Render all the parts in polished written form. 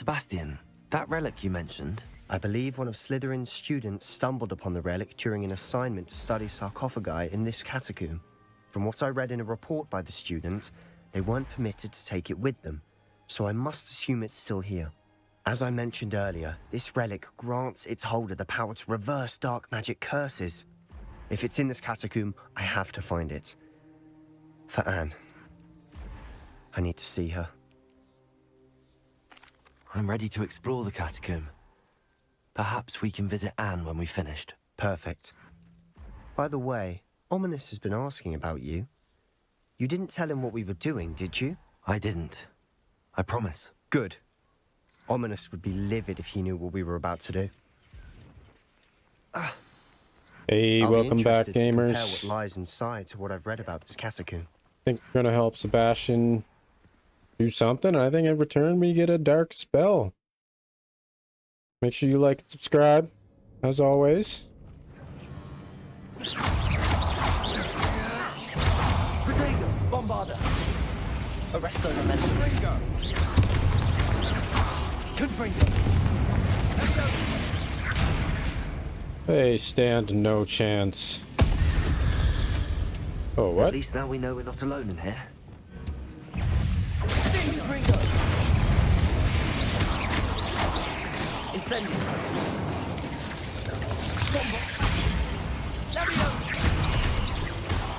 Sebastian, that relic you mentioned. I believe one of Slytherin's students stumbled upon the relic during an assignment to study sarcophagi in this catacomb. From what I read in a report by the student, they weren't permitted to take it with them, so I must assume it's still here. As I mentioned earlier, this relic grants its holder the power to reverse dark magic curses. If it's in this catacomb, I have to find it. For Anne. I need to see her. I'm ready to explore the catacomb. Perhaps we can visit Anne when we've finished. Perfect. By the way, Ominous has been asking about you. You didn't tell him what we were doing, did you? I didn't. I promise. Good. Ominous would be livid if he knew what we were about to do. Hey, I'll welcome be back, interested to compare gamers. what lies inside to what I've read about this catacomb. I think we're gonna help Sebastian do something. I think in return we get a dark spell. Make sure you like and subscribe, as always. Potato! Bombarder! Arresto Memento! Confringo! They stand no chance. Oh, what? At least now we know we're not alone in here. Incendio!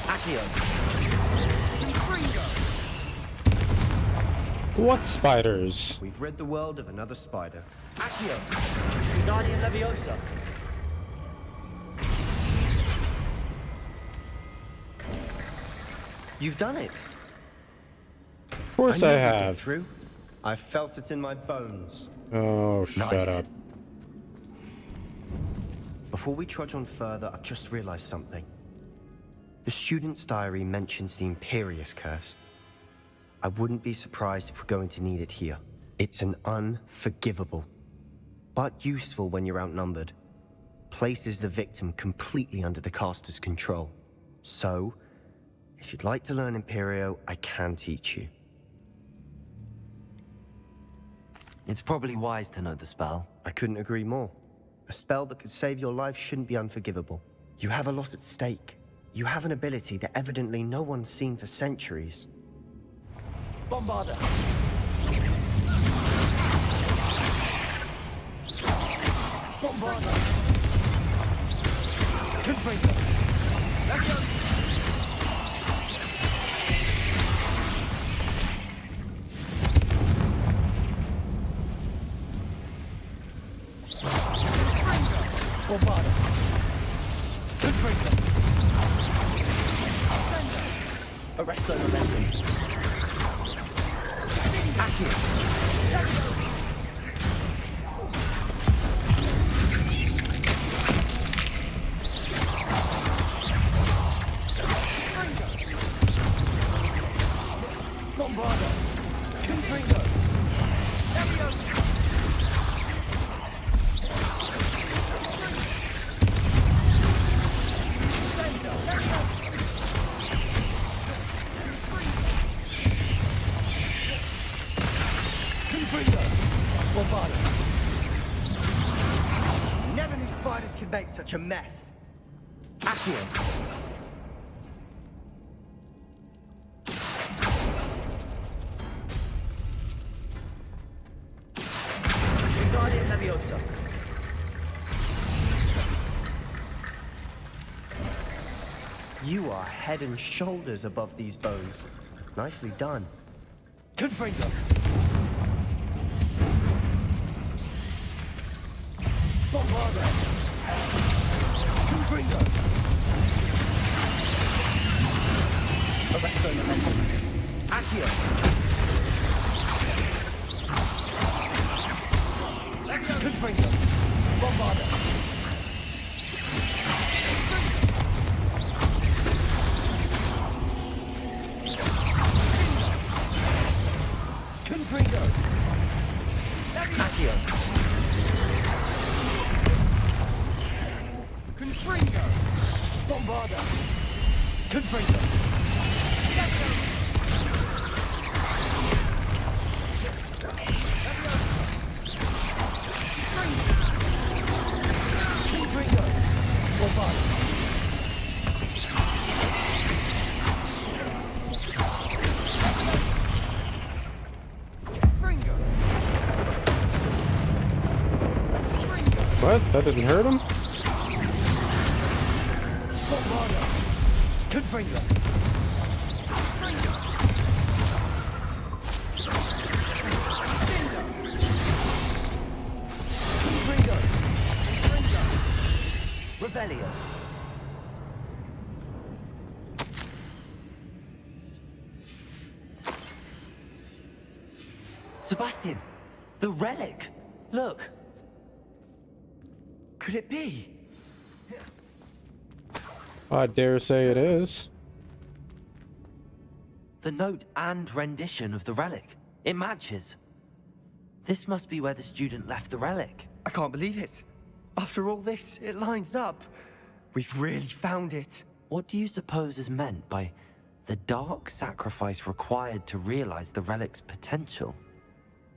Accio! What spiders? We've rid the world of another spider. Accio! Guardian Leviosa! You've done it. Of course I knew you'd get have. through. I felt it in my bones. Oh, shut Nice. up. Before we trudge on further, I've just realized something. The student's diary mentions the Imperious Curse. I wouldn't be surprised if we're going to need it here. It's an unforgivable, but useful when you're outnumbered. Places the victim completely under the caster's control. So, if you'd like to learn Imperio, I can teach you. It's probably wise to know the spell. I couldn't agree more. A spell that could save your life shouldn't be unforgivable. You have a lot at stake. You have an ability that evidently no one's seen for centuries. Bombarder! Bombarder! Confringo! Let's go! Bombarder! Confringo! Arresto Momentum! Accio! Bombarder! Confringo! Never knew spiders could make such a mess. Accio! Guardian Leviosa! You are head and shoulders above these bones. Nicely done. Confringo! Bombarder! Confringo! Arresto Momentum! Accio! Confringo! Bombarder! Confringo! Accio! Confringo! Bombarder! Confringo! What? That didn't hurt him? Confringo. Revelio. Sebastian, the relic. Look. Could it be? I dare say it is. The note and rendition of the relic. It matches. This must be where the student left the relic. I can't believe it. After all this, it lines up. We've really found it. What do you suppose is meant by the dark sacrifice required to realize the relic's potential?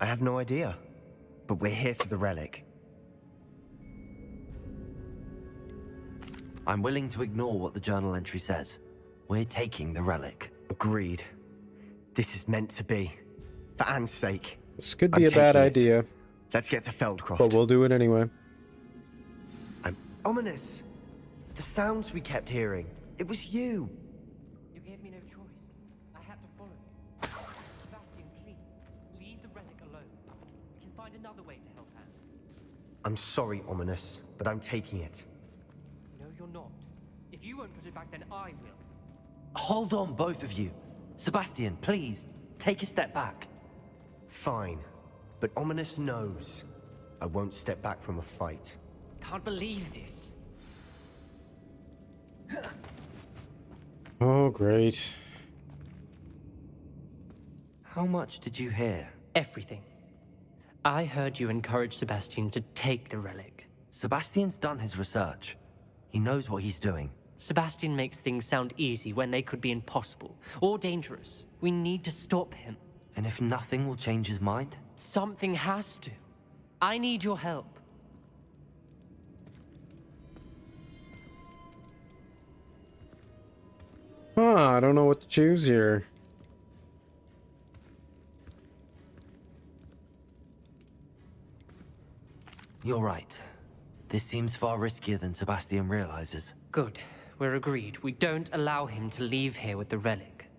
I have no idea, but we're here for the relic. I'm willing to ignore what the journal entry says. We're taking the relic. Agreed. This is meant to be. For Anne's sake. This could be a bad idea, Let's get to Feldcroft. but we'll do it anyway. Ominous. The sounds we kept hearing. It was you. You gave me no choice. I had to follow you. Sebastian, please, leave the relic alone. We can find another way to help Anne. I'm sorry, Ominous, but I'm taking it. No, you're not. If you won't put it back, then I will. Hold on, both of you. Sebastian, please, take a step back. Fine. But Ominous knows. I won't step back from a fight. Can't believe this. Oh, great. How much did you hear? Everything. I heard you encourage Sebastian to take the relic. Sebastian's done his research. He knows what he's doing. Sebastian makes things sound easy when they could be impossible or dangerous. We need to stop him. And if nothing will change his mind? Something has to. I need your help. I don't know what to choose here. You're right. This seems far riskier than Sebastian realizes. Good. We're agreed. We don't allow him to leave here with the relic.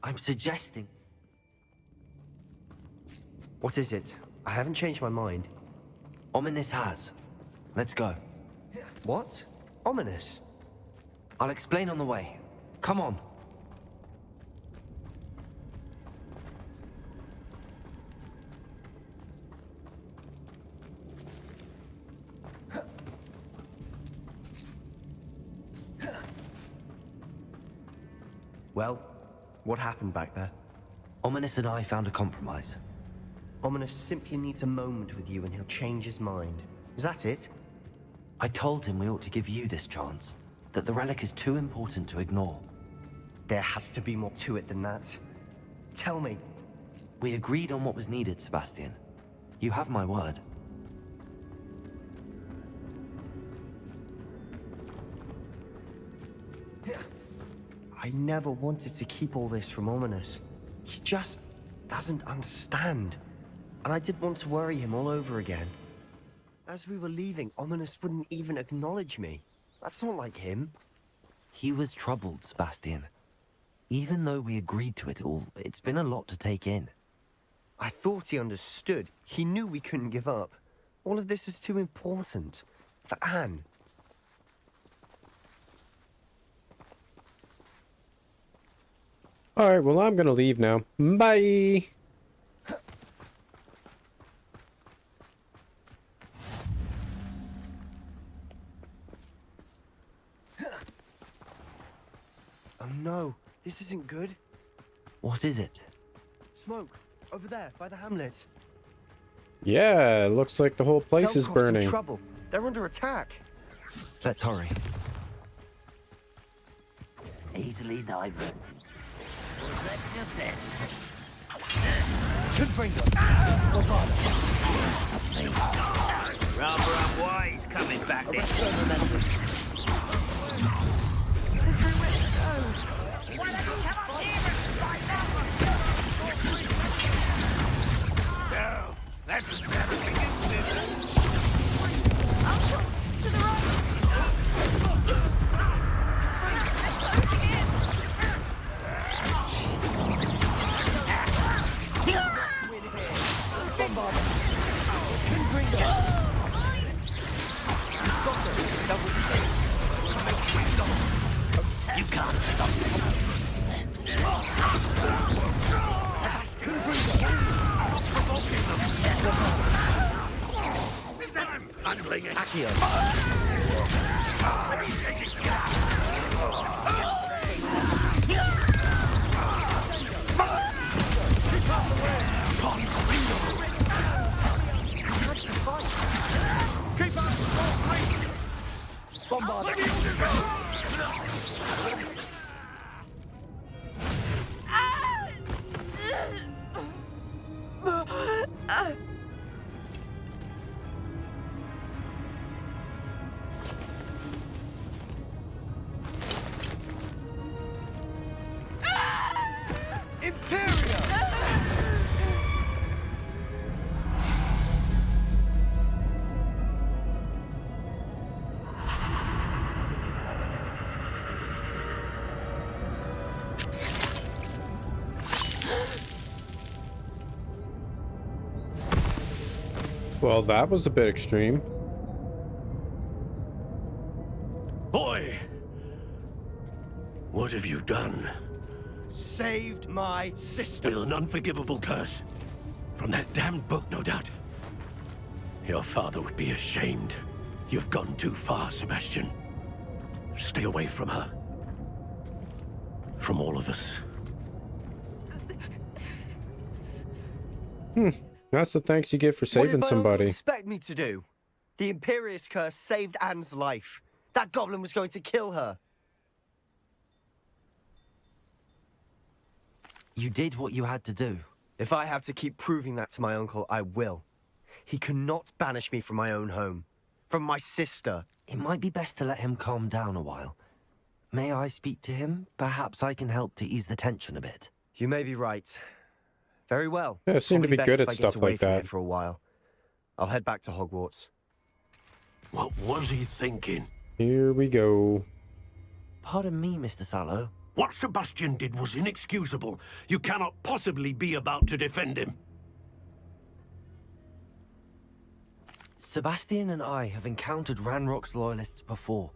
I'm suggesting... What is it? I haven't changed my mind. Ominous has. Let's go. What? Ominous? I'll explain on the way. Come on. Well, what happened back there? Ominous and I found a compromise. Ominous simply needs a moment with you and he'll change his mind. Is that it? I told him we ought to give you this chance. That the relic is too important to ignore. There has to be more to it than that. Tell me. We agreed on what was needed, Sebastian. You have my word. I never wanted to keep all this from Ominous. He just doesn't understand. And I didn't want to worry him all over again. As we were leaving, Ominous wouldn't even acknowledge me. That's not like him. He was troubled, Sebastian. Even though we agreed to it all, it's been a lot to take in. I thought he understood. He knew we couldn't give up. All of this is too important. For Anne. Alright, well, I'm gonna leave now. Bye! Oh no, this isn't good. What is it? Smoke, over there, by the hamlet. Yeah, it looks like the whole place is Feldcroft's burning. in trouble. They're under attack. Let's hurry. Easily diverted. Rubber up he's coming back this. No, that's as bad as we do. Well, that was a bit extreme. Boy! What have you done? Saved my sister. With an unforgivable curse. From that damned book, no doubt. Your father would be ashamed. You've gone too far, Sebastian. Stay away from her. From all of us. That's the thanks you get for What saving did my uncle somebody. expect me to do? The Imperious curse saved Anne's life. That goblin was going to kill her. You did what you had to do. If I have to keep proving that to my uncle, I will. He cannot banish me from my own home. From my sister. It might be best to let him calm down a while. May I speak to him? Perhaps I can help to ease the tension a bit. You may be right. Very well. Yeah, it seemed to Probably be good best at if I get stuff away like from that. here for a while. I'll head back to Hogwarts. What was he thinking? Here we go. Pardon me, Mr. Sallow. What Sebastian did was inexcusable. You cannot possibly be about to defend him. Sebastian and I have encountered Ranrock's loyalists before.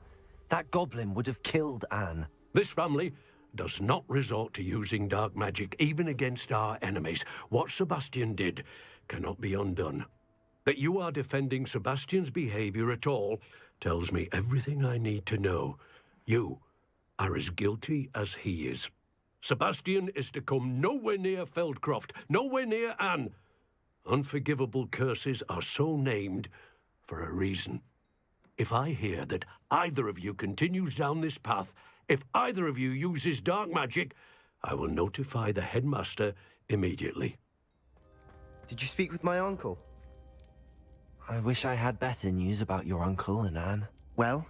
That goblin would have killed Anne. This family does not resort to using dark magic, even against our enemies. What Sebastian did cannot be undone. That you are defending Sebastian's behavior at all tells me everything I need to know. You are as guilty as he is. Sebastian is to come nowhere near Feldcroft, nowhere near Anne. Unforgivable curses are so named for a reason. If I hear that either of you continues down this path, if either of you uses dark magic, I will notify the headmaster immediately. Did you speak with my uncle? I wish I had better news about your uncle and Anne. Well,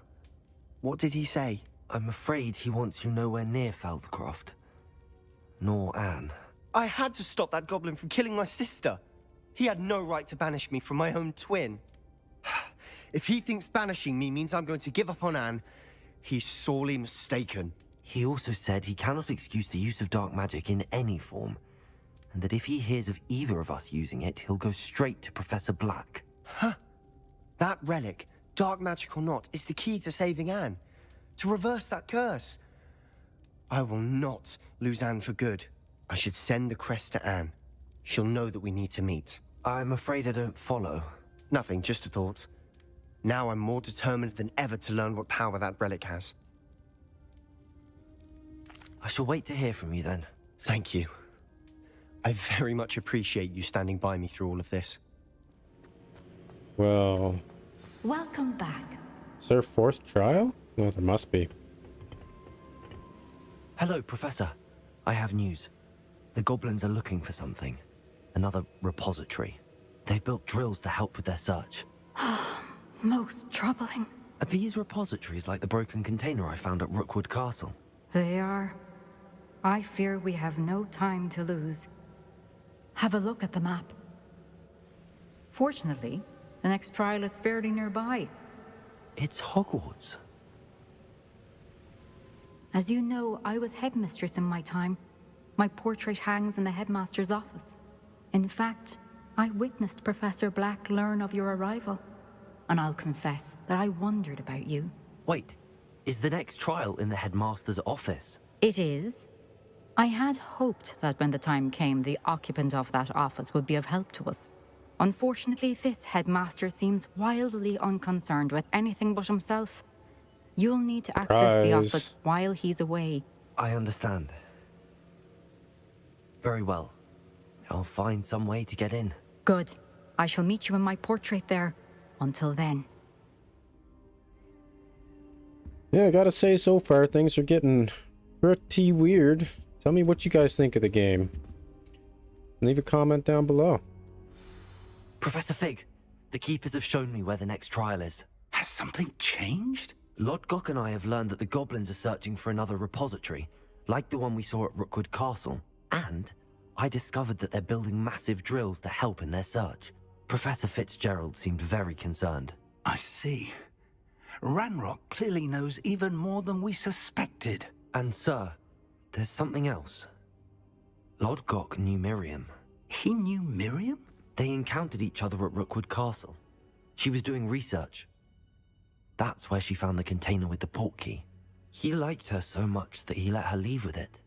what did he say? I'm afraid he wants you nowhere near Feldcroft. Nor Anne. I had to stop that goblin from killing my sister. He had no right to banish me from my own twin. If he thinks banishing me means I'm going to give up on Anne, he's sorely mistaken. He also said he cannot excuse the use of dark magic in any form, and that if he hears of either of us using it, he'll go straight to Professor Black. That relic, dark magic or not, is the key to saving Anne. To reverse that curse. I will not lose Anne for good. I should send the crest to Anne. She'll know that we need to meet. I'm afraid I don't follow. Nothing, just a thought. Now I'm more determined than ever to learn what power that relic has. I shall wait to hear from you then. Thank you. I very much appreciate you standing by me through all of this. Well, Welcome back. is there a fourth trial? No, there must be. Hello, Professor. I have news. The goblins are looking for something. Another repository. They've built drills to help with their search. Most troubling. Are these repositories like the broken container I found at Rookwood Castle? They are. I fear we have no time to lose. Have a look at the map. Fortunately, the next trial is fairly nearby. It's Hogwarts. As you know, I was headmistress in my time. My portrait hangs in the headmaster's office. In fact, I witnessed Professor Black learn of your arrival. And I'll confess that I wondered about you. Wait, is the next trial in the headmaster's office? It is. I had hoped that when the time came, the occupant of that office would be of help to us. Unfortunately, this headmaster seems wildly unconcerned with anything but himself. You'll need to access the Surprise. office while he's away. I understand. Very well. I'll find some way to get in. Good. I shall meet you in my portrait there. Until then. Yeah, I gotta say, so far things are getting pretty weird. Tell me what you guys think of the game. Leave a comment down below. Professor Fig, the Keepers have shown me where the next trial is. Has something changed? Lodgok and I have learned that the goblins are searching for another repository, like the one we saw at Rookwood Castle. And I discovered that they're building massive drills to help in their search. Professor Fitzgerald seemed very concerned. I see. Ranrock clearly knows even more than we suspected. And sir, there's something else. Lodgok knew Miriam. He knew Miriam? They encountered each other at Rookwood Castle. She was doing research. That's where she found the container with the portkey. He liked her so much that he let her leave with it,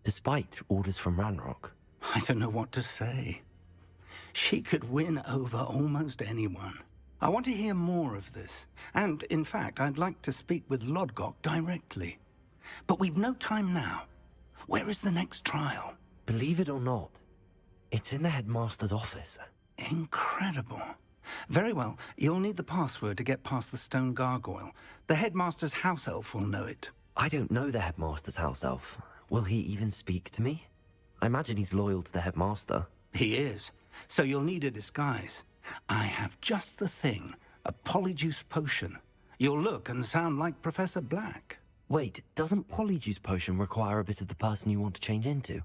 despite orders from Ranrock. I don't know what to say. She could win over almost anyone. I want to hear more of this. And, in fact, I'd like to speak with Lodgok directly. But we've no time now. Where is the next trial? Believe it or not, it's in the headmaster's office. Incredible. Very well. You'll need the password to get past the stone gargoyle. The headmaster's house elf will know it. I don't know the headmaster's house elf. Will he even speak to me? I imagine he's loyal to the headmaster. He is. So you'll need a disguise. I have just the thing. A polyjuice potion. You'll look and sound like Professor Black. Wait, doesn't Polyjuice Potion require a bit of the person you want to change into?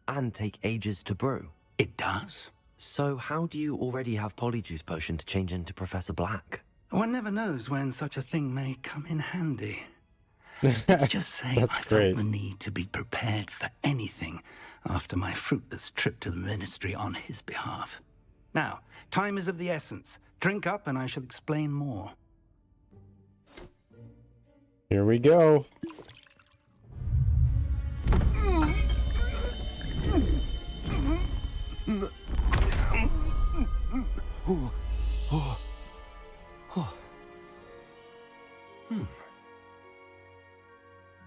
And take ages to brew? It does. So how do you already have Polyjuice Potion to change into Professor Black? One never knows when such a thing may come in handy. Let's just say That's I great. felt the need to be prepared for anything after my fruitless trip to the ministry on his behalf. Now, time is of the essence. Drink up and I shall explain more. Here we go.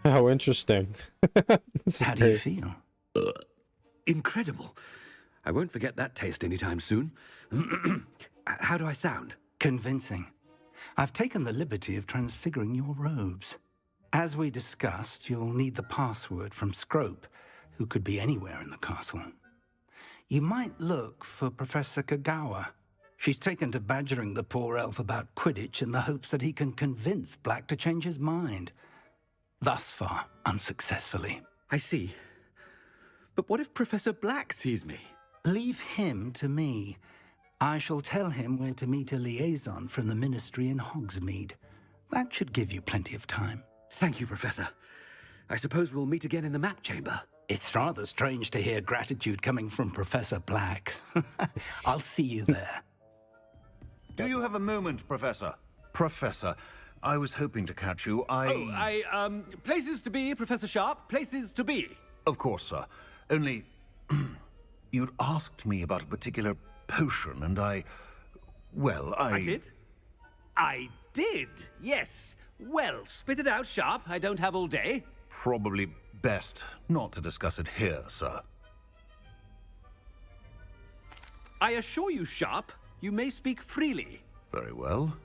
How interesting. This is How do you great. feel? Incredible. I won't forget that taste anytime soon. How do I sound? Convincing. I've taken the liberty of transfiguring your robes. As we discussed, you'll need the password from Scrope, who could be anywhere in the castle. You might look for Professor Kagawa. She's taken to badgering the poor elf about Quidditch in the hopes that he can convince Black to change his mind. Thus far, unsuccessfully. I see. But what if Professor Black sees me? Leave him to me. I shall tell him where to meet a liaison from the ministry in Hogsmeade. That should give you plenty of time. Thank you, Professor. I suppose we'll meet again in the map chamber. It's rather strange to hear gratitude coming from Professor Black. I'll see you there. Do you have a moment, Professor? Professor, I was hoping to catch you. Places to be, Professor Sharp. Places to be. Of course, sir. Only, you'd asked me about a particular potion, and I did? I did, yes. Well, spit it out, Sharp. I don't have all day. Probably best not to discuss it here, sir. I assure you, Sharp, you may speak freely. Very well.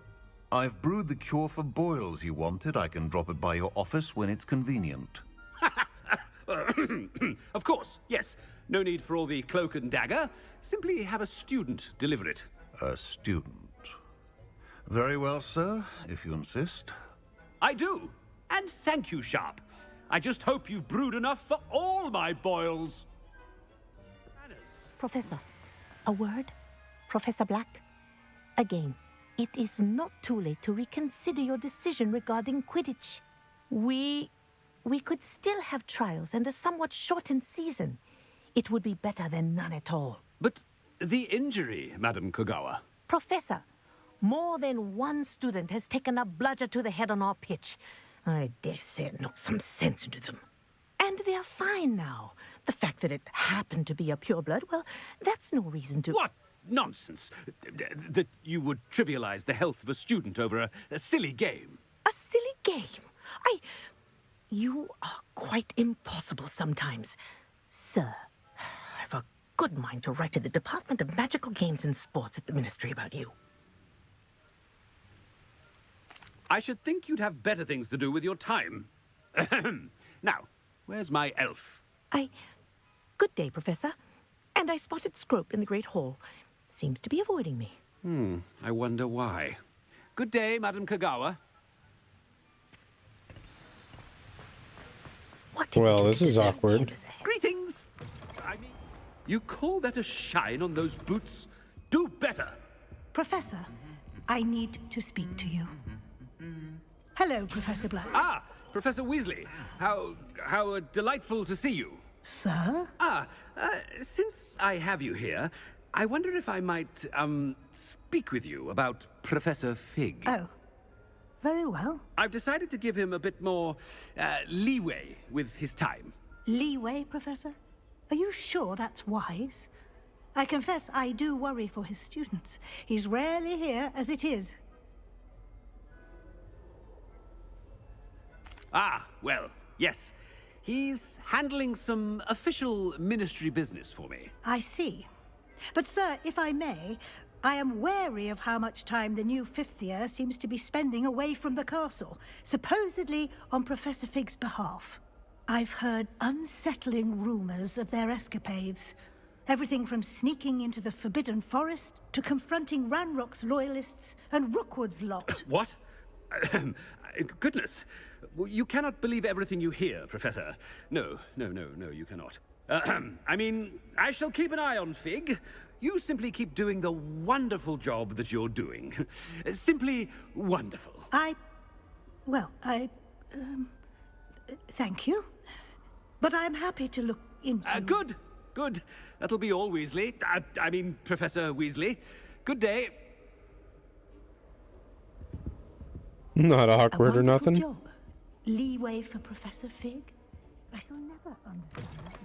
I've brewed the cure for boils you wanted. I can drop it by your office when it's convenient. Of course, yes. No need for all the cloak and dagger. Simply have a student deliver it. A student. Very well, sir, if you insist. I do. And thank you, Sharp. I just hope you've brewed enough for all my boils. Professor, a word? Professor Black? Again, it is not too late to reconsider your decision regarding Quidditch. We could still have trials and a somewhat shortened season. It would be better than none at all. But the injury, Madam Kagawa. Professor, more than one student has taken a bludger to the head on our pitch. I dare say it knocked some sense into them. And they're fine now. The fact that it happened to be a pureblood, well, that's no reason to... What? nonsense. That you would trivialize the health of a student over a silly game. A silly game? You are quite impossible sometimes. Sir, I've a good mind to write to the Department of Magical Games and Sports at the Ministry about you. I should think you'd have better things to do with your time. Now, where's my elf? Good day, Professor. And I spotted Scrope in the Great Hall. Seems to be avoiding me. I wonder why. Good day, Madam Kagawa. Well, this is awkward. Greetings! I mean, you call that a shine on those boots? Do better! Professor, I need to speak to you. Hello, Professor Black. Ah, Professor Weasley. How delightful to see you. Sir? Since I have you here, I wonder if I might, speak with you about Professor Fig. Oh, very well. I've decided to give him a bit more, leeway with his time. Leeway, Professor? Are you sure that's wise? I confess I do worry for his students. He's rarely here as it is. Ah, well, yes. He's handling some official ministry business for me. I see. But, sir, if I may, I am wary of how much time the new fifth year seems to be spending away from the castle, supposedly on Professor Fig's behalf. I've heard unsettling rumors of their escapades. Everything from sneaking into the Forbidden Forest to confronting Ranrock's loyalists and Rookwood's lot. What? Goodness. You cannot believe everything you hear, Professor. No, you cannot. I mean, I shall keep an eye on Fig. You simply keep doing the wonderful job that you're doing. Simply wonderful. Thank you. But I'm happy to look into... Good. That'll be all, Weasley. I mean, Professor Weasley. Good day. Not awkward or nothing. Job. Leeway for Professor Fig? I shall never understand that.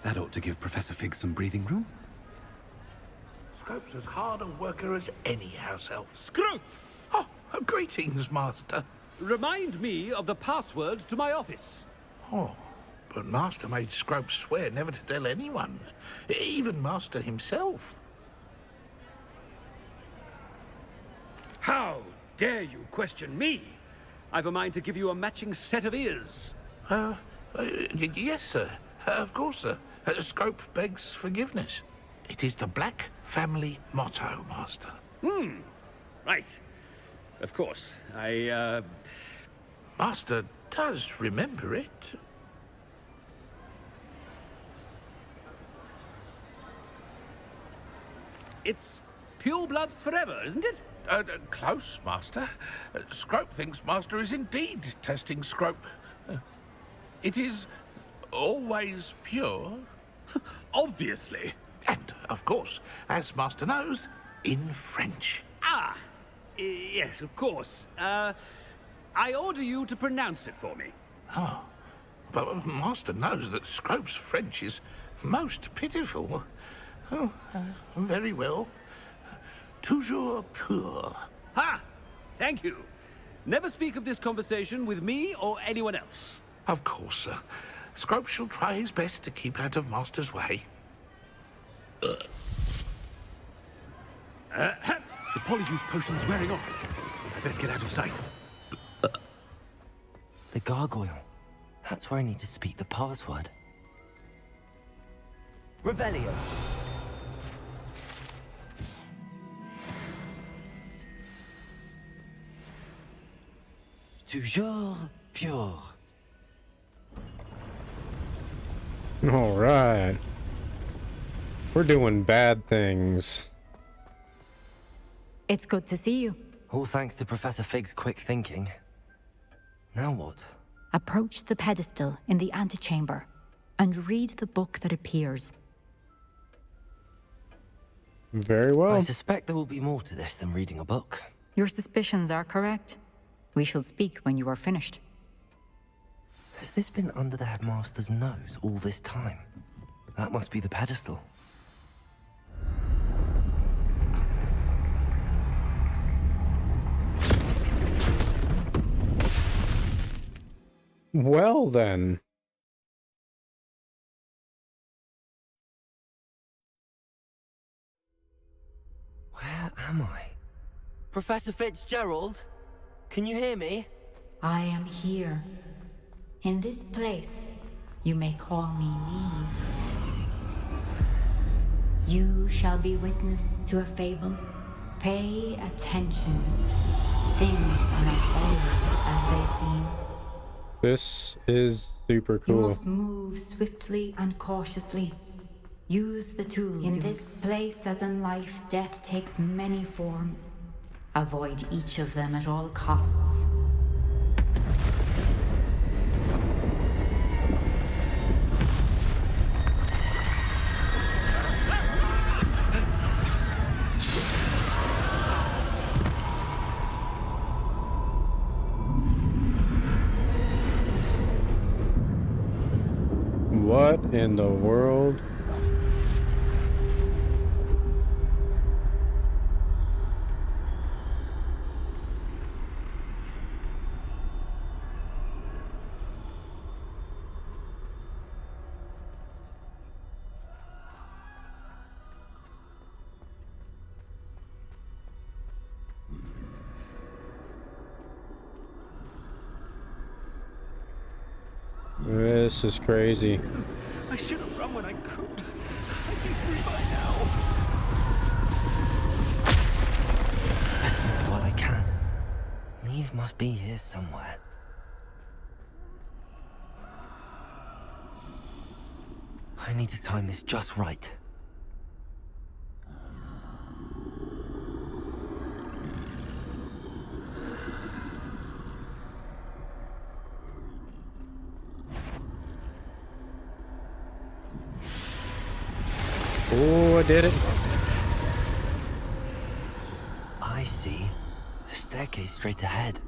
That ought to give Professor Fig some breathing room. Scrope's as hard a worker as any house elf. Scrope! Oh, greetings, Master. Remind me of the password to my office. Oh, but Master made Scrope swear never to tell anyone, even Master himself. How dare you question me? I've a mind to give you a matching set of ears. Yes, sir. Of course, sir. Scrope begs forgiveness. It is the Black family motto, Master. Right. Of course. Master does remember it. It's pure bloods forever, isn't it? Close, Master. Scrope thinks Master is indeed testing Scrope. It is always pure. Obviously. And, of course, as Master knows, in French. Yes, of course. I order you to pronounce it for me. Oh, but Master knows that Scrope's French is most pitiful. Oh, very well. Toujours pur. Ha! Thank you. Never speak of this conversation with me or anyone else. Of course, sir. Scrope shall try his best to keep out of Master's way. The polyjuice potion's wearing off. I best get out of sight. The gargoyle. That's where I need to speak the password. Revelio. Toujours pure. All right. We're doing bad things. It's good to see you. All thanks to Professor Fig's quick thinking. Now what? Approach the pedestal in the antechamber and read the book that appears. Very well. I suspect there will be more to this than reading a book. Your suspicions are correct. We shall speak when you are finished. Has this been under the Headmaster's nose all this time? That must be the pedestal. Well then. Where am I? Professor Fitzgerald? Can you hear me? I am here. In this place, you may call me Neve. You shall be witness to a fable. Pay attention. Things are not always as they seem. This is super You cool. must move swiftly and cautiously. Use the tools. In this place, as in life, death takes many forms. Avoid each of them at all costs. What in the world? This is crazy. I should have run when I could. I'd be free by now. Best move while I can. Neve must be here somewhere. I need to time this just right. Oh, I did it. I see. A staircase straight ahead.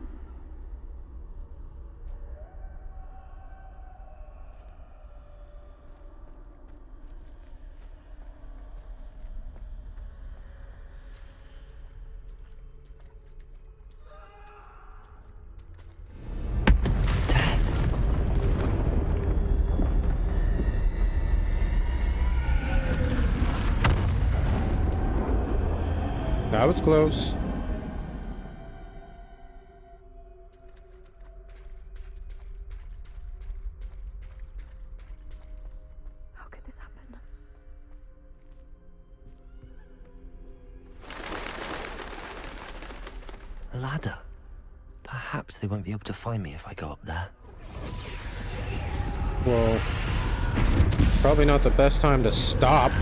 That was close. How could this happen? A ladder. Perhaps they won't be able to find me if I go up there. Well, probably not the best time to stop.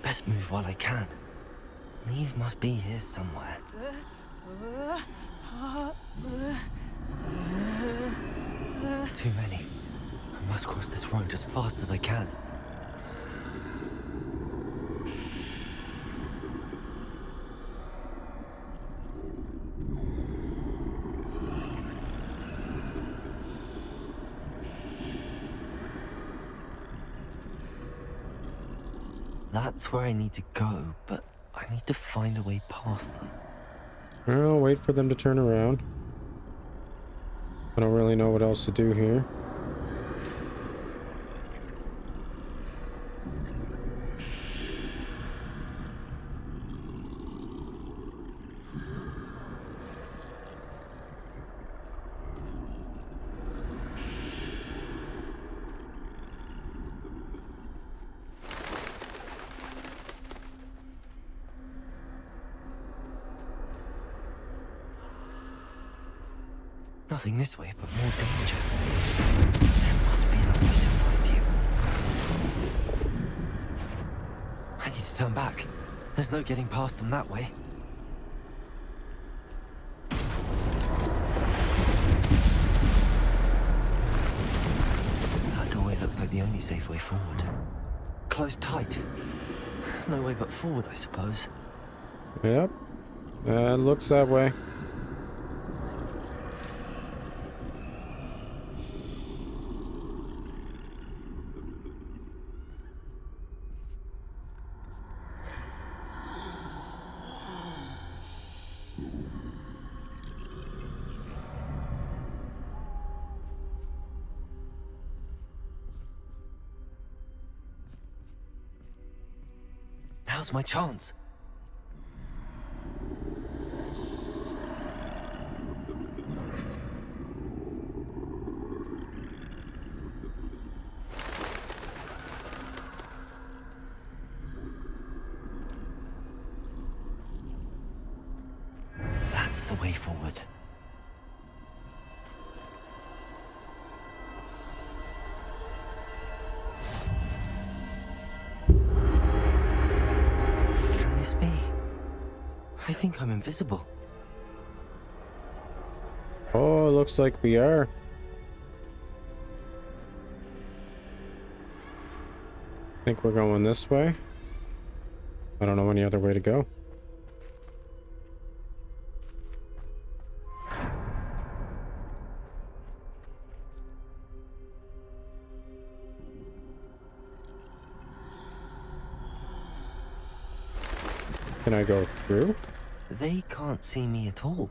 Best move while I can. Neve must be here somewhere. Too many. I must cross this road as fast as I can. That's where I need to go, but I need to find a way past them. I'll wait for them to turn around. I don't really know what else to do here. Nothing this way, but more danger. There must be another way to find you. I need to turn back. There's no getting past them that way. That doorway looks like the only safe way forward. Closed tight. No way but forward, I suppose. Yep. Looks that way. Now's my chance. That's the way forward. Can this be? I think I'm invisible. Oh, looks like we are. I think we're going this way. I don't know any other way to go. Can I go through? They can't see me at all.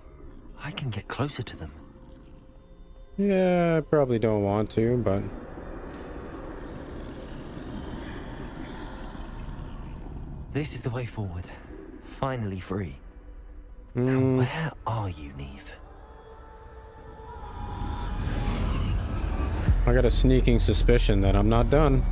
I can get closer to them. Yeah, I probably don't want to, but... This is the way forward. Finally free. Now, where are you, Neve? I got a sneaking suspicion that I'm not done.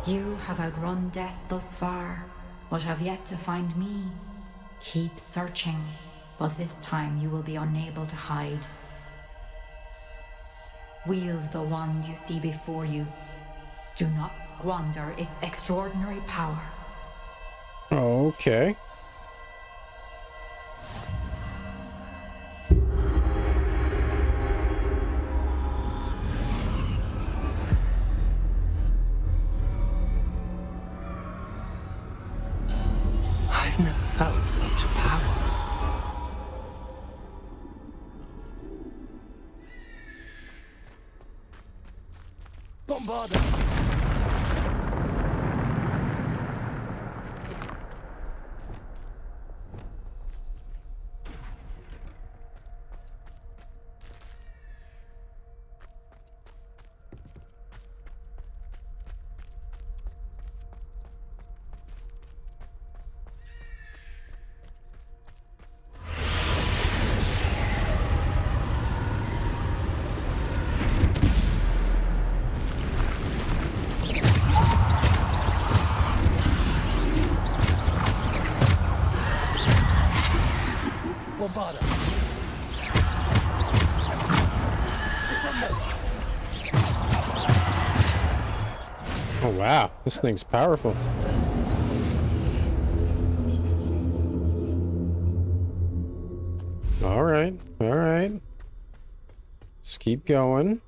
You have outrun death thus far, but have yet to find me. Keep searching, but this time you will be unable to hide. Wield the wand you see before you. Do not squander its extraordinary power. Okay. I've never felt such power. Bombarda! Oh wow, this thing's powerful. Alright, alright. Just keep going.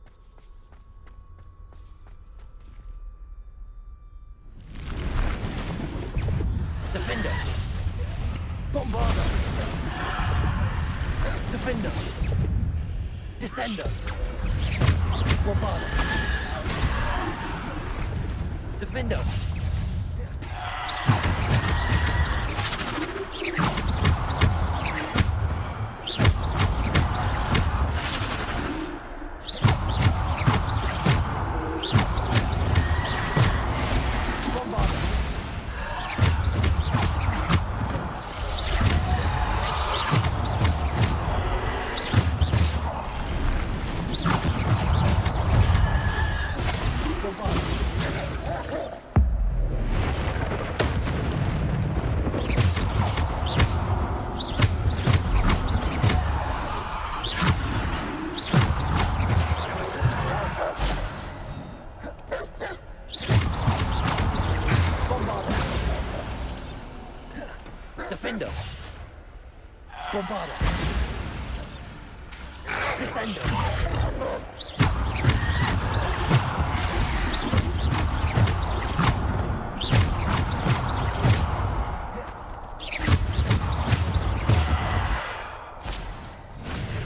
Defender! Bombarda! Defender! Descender! Bombarda! Defender! Defender! Bombarda! Descender!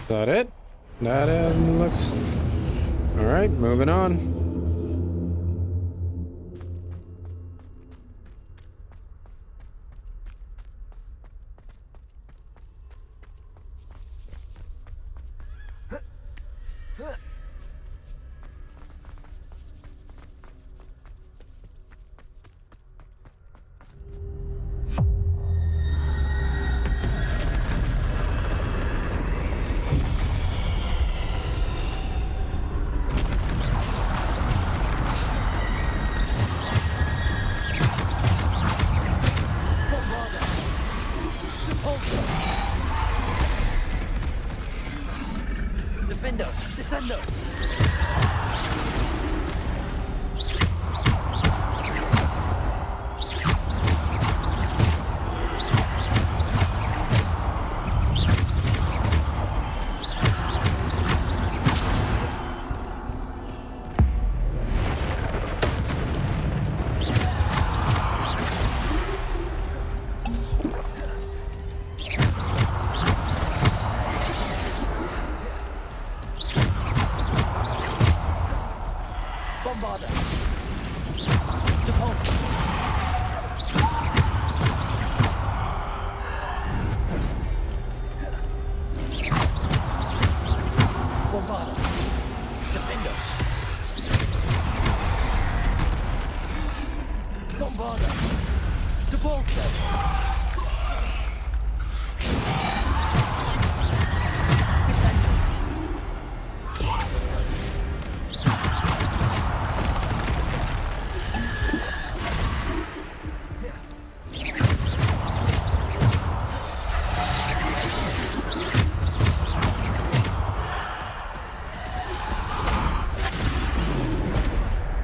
that it? That looks... Alright, moving on. Defender, descendo.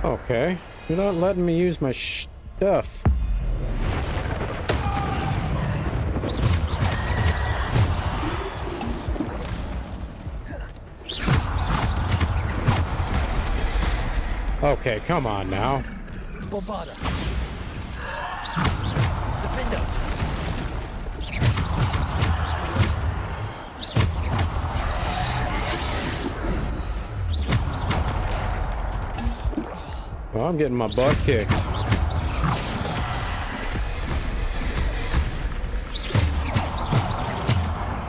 Okay, you're not letting me use my stuff. Okay, come on now. Bombarda. Defender. Well, I'm getting my butt kicked.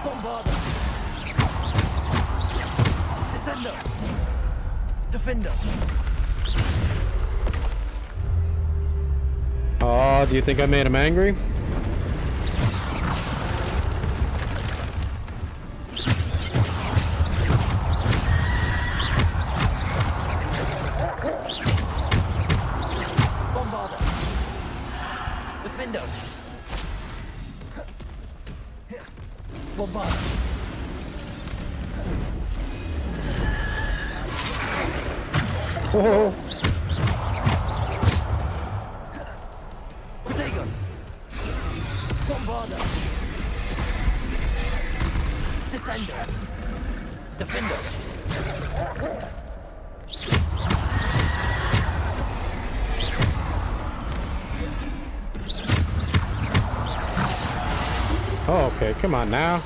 Bombarda. Descendo. Defender. Oh, do you think I made him angry? Oh. Protego. Bombarda. Descender. Defender. Oh, okay, come on now.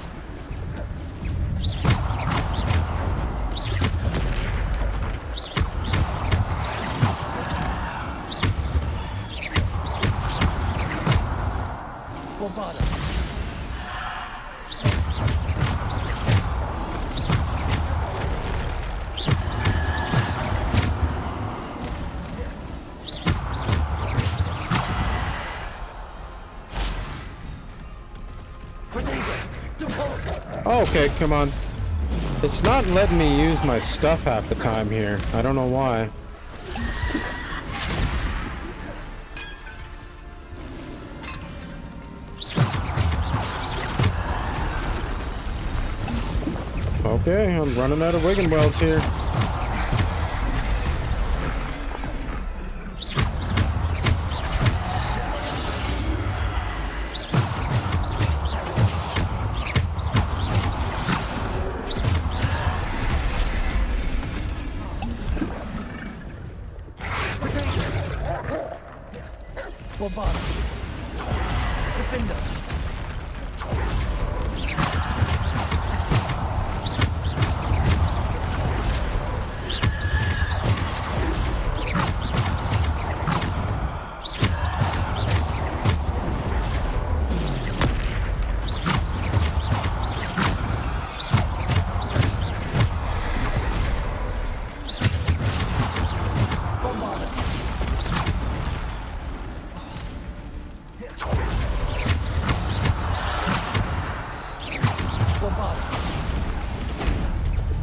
Okay, come on. It's not letting me use my stuff half the time here. I don't know why. Okay, I'm running out of wiggin' welds here.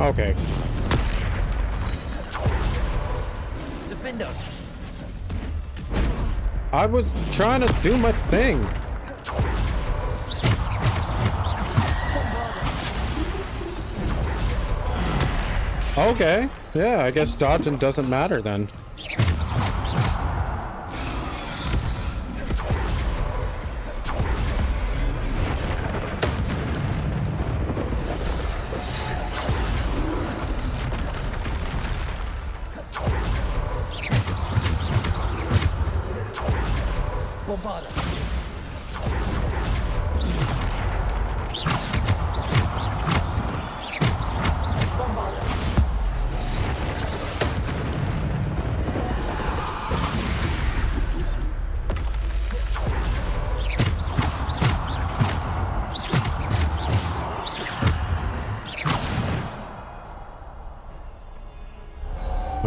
Okay. Defender! I was trying to do my thing. Okay. Yeah, I guess dodging doesn't matter then.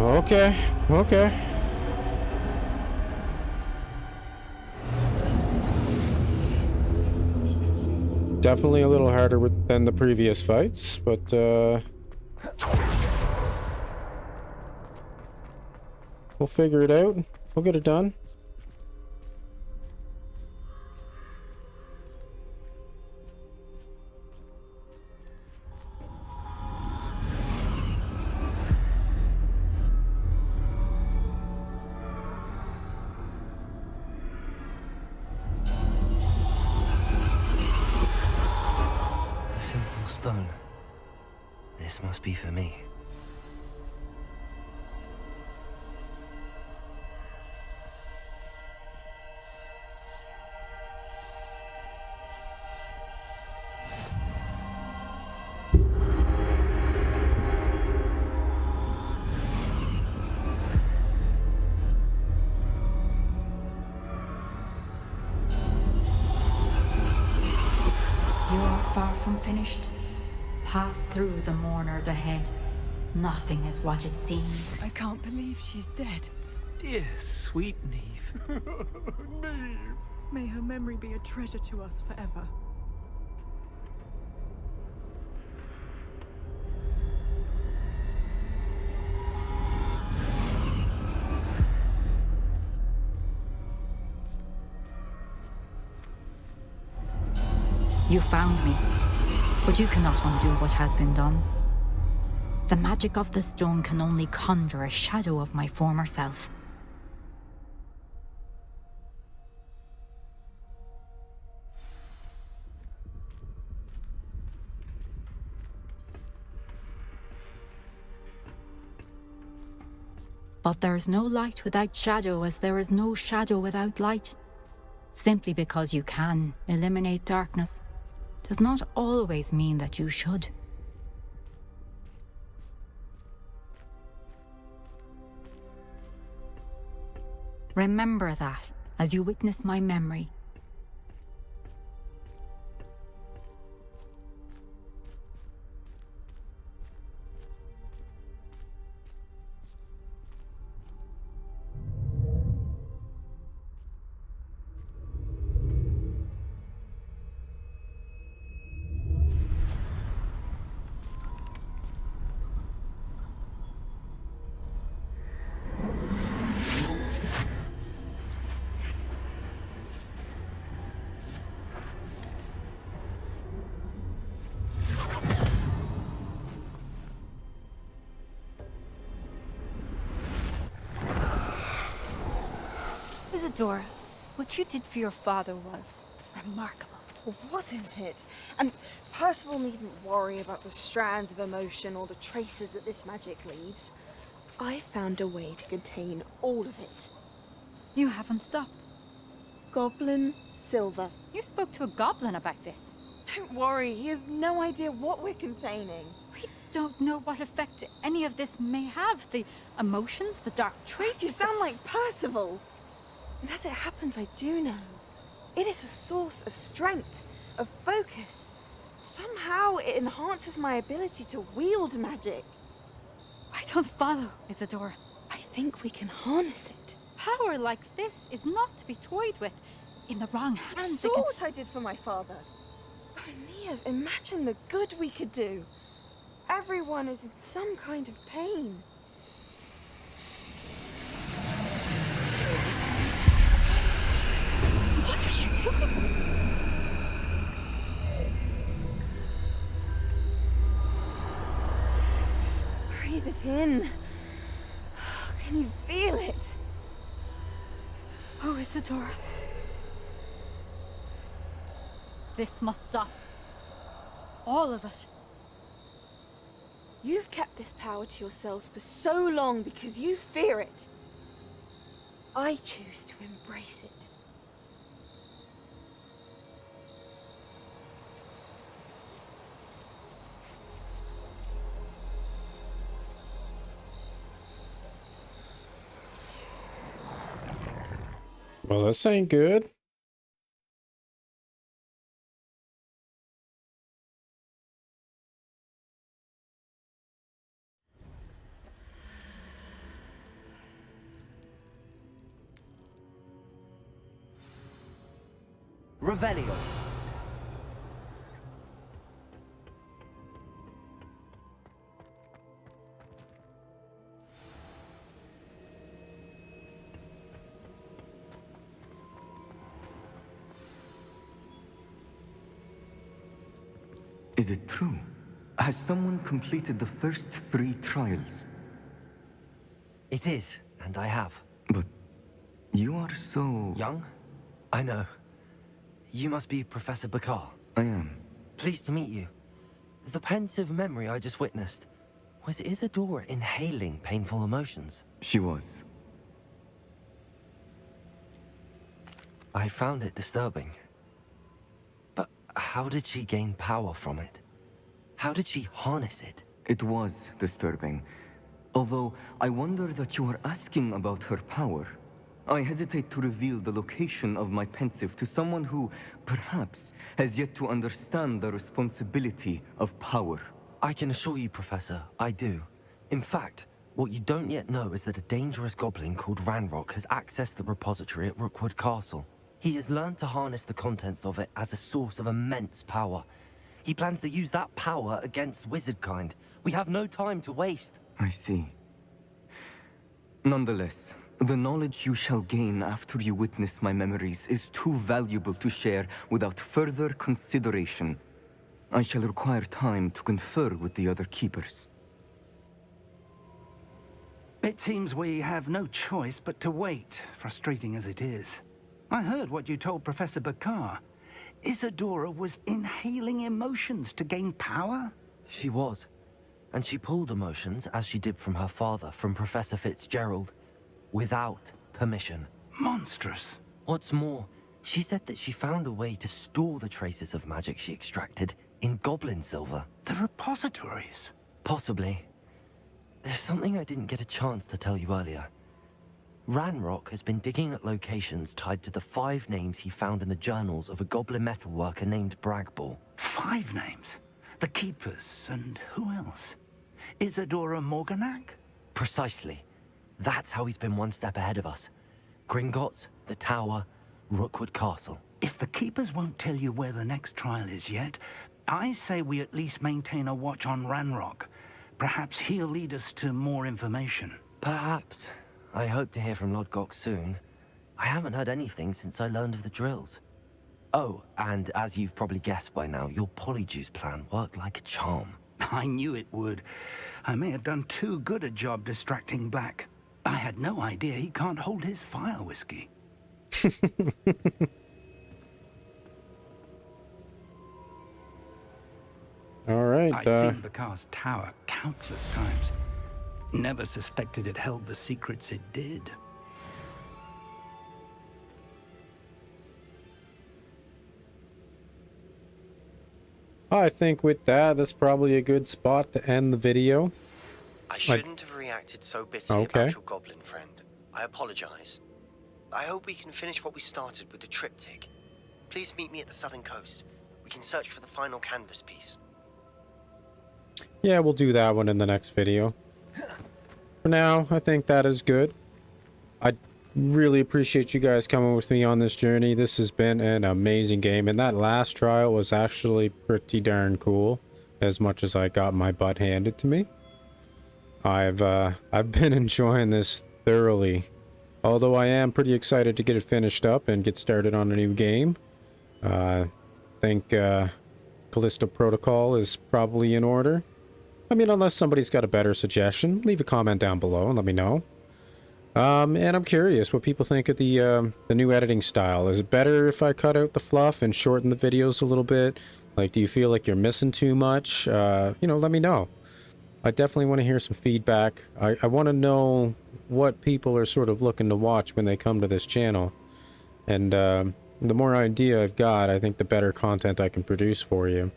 Okay, okay. Definitely a little harder than the previous fights, but we'll figure it out. We'll get it done. Stone. This must be for me. You are far from finished. Pass through the mourners ahead. Nothing is what it seems. I can't believe she's dead. Dear, sweet Neve. Neve! May her memory be a treasure to us forever. You found me, but you cannot undo what has been done. The magic of the stone can only conjure a shadow of my former self. But there is no light without shadow, as there is no shadow without light. Simply because you can eliminate darkness does not always mean that you should. Remember that as you witness my memory. Isadora, what you did for your father was remarkable. Wasn't it? And Percival needn't worry about the strands of emotion or the traces that this magic leaves. I found a way to contain all of it. You haven't stopped. Goblin Silver. You spoke to a goblin about this. Don't worry, he has no idea what we're containing. We don't know what effect any of this may have. The emotions, the dark traits. You sound like Percival. And as it happens, I do know. It is a source of strength, of focus. Somehow it enhances my ability to wield magic. I don't follow, Isadora. I think we can harness it. Power like this is not to be toyed with. In the wrong hands, You saw what I did for my father. Oh, Neve, imagine the good we could do. Everyone is in some kind of pain. What are you doing? Breathe it in. Can you feel it? Oh, Isadora. This must stop. All of it. You've kept this power to yourselves for so long because you fear it. I choose to embrace it. Well, this ain't good. Revelio. Is it true? Has someone completed the first 3 trials? It is, and I have. But you are so... Young? I know. You must be Professor Bakar. I am. Pleased to meet you. The pensive memory I just witnessed, was Isadora inhaling painful emotions? She was. I found it disturbing. But how did she gain power from it? How did she harness it? It was disturbing. Although, I wonder that you are asking about her power. I hesitate to reveal the location of my pensive to someone who, perhaps, has yet to understand the responsibility of power. I can assure you, Professor, I do. In fact, what you don't yet know is that a dangerous goblin called Ranrock has accessed the repository at Rookwood Castle. He has learned to harness the contents of it as a source of immense power. He plans to use that power against wizardkind. We have no time to waste. I see. Nonetheless, the knowledge you shall gain after you witness my memories is too valuable to share without further consideration. I shall require time to confer with the other keepers. It seems we have no choice but to wait, frustrating as it is. I heard what you told Professor Bakar. Isadora was inhaling emotions to gain power? She was. And she pulled emotions, as she did from her father, from Professor Fitzgerald, without permission. Monstrous. What's more, she said that she found a way to store the traces of magic she extracted in goblin silver. The repositories? Possibly. There's something I didn't get a chance to tell you earlier. Ranrock has been digging at locations tied to the 5 names he found in the journals of a goblin metalworker named Bragball. 5 names? The Keepers, and who else? Isadora Morganac? Precisely. That's how he's been one step ahead of us. Gringotts, the Tower, Rookwood Castle. If the Keepers won't tell you where the next trial is yet, I say we at least maintain a watch on Ranrock. Perhaps he'll lead us to more information. Perhaps. I hope to hear from Lodgok soon. I haven't heard anything since I learned of the drills. Oh, and as you've probably guessed by now, your polyjuice plan worked like a charm. I knew it would. I may have done too good a job distracting Black. I had no idea he can't hold his fire whiskey. All right. I'd seen Bakar's tower countless times. Never suspected it held the secrets it did. I think with that, that's probably a good spot to end the video. I shouldn't have reacted so bitterly about your goblin friend. I apologize. I hope we can finish what we started with the triptych. Please meet me at the southern coast. We can search for the final canvas piece. Yeah, we'll do that one in the next video. For now, I think that is good. I really appreciate you guys coming with me on this journey. This has been an amazing game, and that last trial was actually pretty darn cool. as much as I got my butt handed to me. I've been enjoying this thoroughly. Although I am pretty excited to get it finished up and get started on a new game. I think Callisto Protocol is probably in order. I mean, unless somebody's got a better suggestion, leave a comment down below and let me know. And I'm curious what people think of the new editing style. Is it better if I cut out the fluff and shorten the videos a little bit? Like, do you feel like you're missing too much? You know, let me know. I definitely want to hear some feedback. I want to know what people are sort of looking to watch when they come to this channel. And the more idea I've got, I think the better content I can produce for you.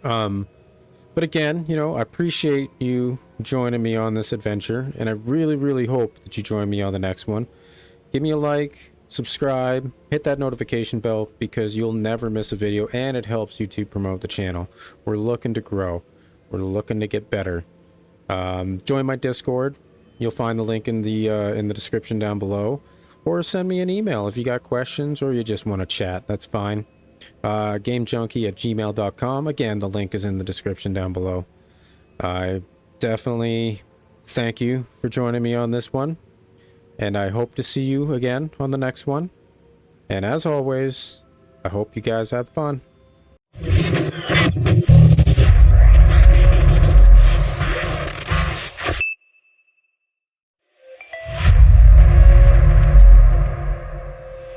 But again, you know, I appreciate you joining me on this adventure, and I really, really hope that you join me on the next one. Give me a like, subscribe, hit that notification bell, because you'll never miss a video, and it helps YouTube promote the channel. We're looking to grow. We're looking to get better. Join my Discord. You'll find the link in the description down below. Or send me an email if you got questions or you just want to chat. That's fine. GameJunkie@gmail.com. Again, the link is in the description down below. I definitely thank you for joining me on this one. And I hope to see you again on the next one. And as always, I hope you guys had fun.